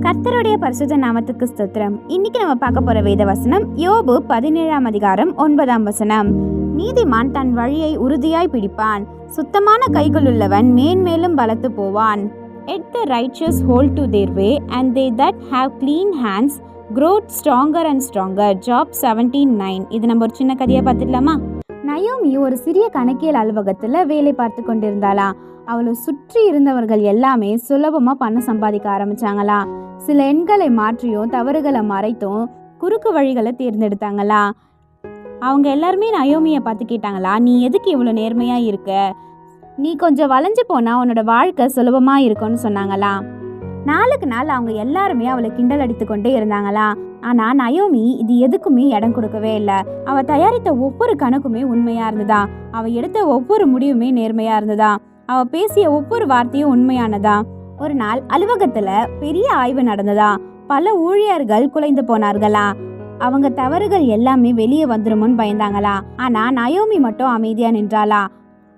கர்த்தருடைய பரிசுத்த நாமத்துக்கு ஸ்தோத்திரம். இன்னைக்கு நம்ம பார்க்க போற வேத வசனம் யோபு 17ஆம் அதிகாரம் 9ஆம் வசனம். நீதிமான் தன் வழியை உறுதியாய் பிடிப்பான், சுத்தமான கைகளுள்ளவன் மேன்மேலும் பலத்து போவான். Let the righteous hold to their way, and they that have clean hands grow stronger and stronger. Job 17:9. இது நம்ம ஒரு சின்ன கதையை பார்த்துடலாமா? நயோமி ஒரு சிறிய கணக்கியல் அலுவலகத்துல வேலை பார்த்து கொண்டிருந்தாளாம். அவளை சுற்றி இருந்தவர்கள் எல்லாமே சுலபமா பணம் சம்பாதிக்க ஆரம்பிச்சாங்களாம். சில எண்களை மாற்றியும் தவறுகளை மறைத்தும் குறுக்கு வழிகளை தேர்ந்தெடுத்தாங்களா. அவங்க எல்லாருமே நயோமியை பார்த்து கேட்டாங்களா, நீ எதுக்கு இவ்வளோ நேர்மையா இருக்க? நீ கொஞ்சம் வளைஞ்சு போனா உன்னோட வாழ்க்கை சுலபமா இருக்கும்னு சொன்னாங்களா. நாளுக்கு நாள் அவங்க எல்லாருமே அவளை கிண்டல் அடித்து கொண்டே இருந்தாங்களா. ஆனா நயோமி இது எதுக்குமே இடம் கொடுக்கவே இல்லை. அவ தயாரித்த ஒவ்வொரு கணக்குமே உண்மையா இருந்ததா. அவ எடுத்த ஒவ்வொரு முடிவுமே நேர்மையா இருந்ததா. அவ பேசிய ஒவ்வொரு வார்த்தையும் உண்மையானதா. ஒரு நாள் அலுவலகத்துல பெரிய ஆய்வு நடந்ததா. பல ஊழியர்கள் குலைந்து போனார்களா. அவங்க தவறுகள் எல்லாமே வெளியே வந்துருமோன்னு பயந்தாங்களா. ஆனா நயோமி மட்டும் அமைதியா நின்றாளா.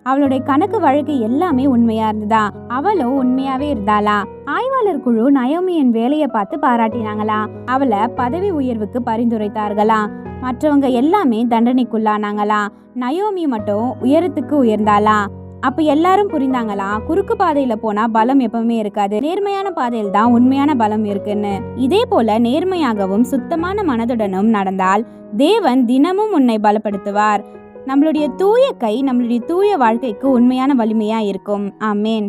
அவளுடைய கணக்கு வழக்கு எல்லாமே உண்மையா இருந்ததா. அவளும் உண்மையாவே இருந்தாளா. ஆய்வாளர் குழு நயோமியின் வேலையை பார்த்து பாராட்டினாங்களா. அவளை பதவி உயர்வுக்கு பரிந்துரைத்தார்களா. மற்றவங்க எல்லாமே தண்டனைக்குள்ளானாங்களா. நயோமி மட்டும் உயரத்துக்கு உயர்ந்தாளா. அப்ப எல்லாரும் புரிந்தாங்களா, குறுக்கு பாதையில போனா பலம் எப்பவுமே இருக்காது, நேர்மையான பாதையில் தான் உண்மையான பலம் இருக்குன்னு. இதே போல நேர்மையாகவும் சுத்தமான மனதுடனும் நடந்தால் தேவன் தினமும் உன்னை பலப்படுத்துவார். நம்மளுடைய தூய கை நம்மளுடைய தூய வாழ்க்கைக்கு உண்மையான வலிமையா இருக்கும். ஆமேன்.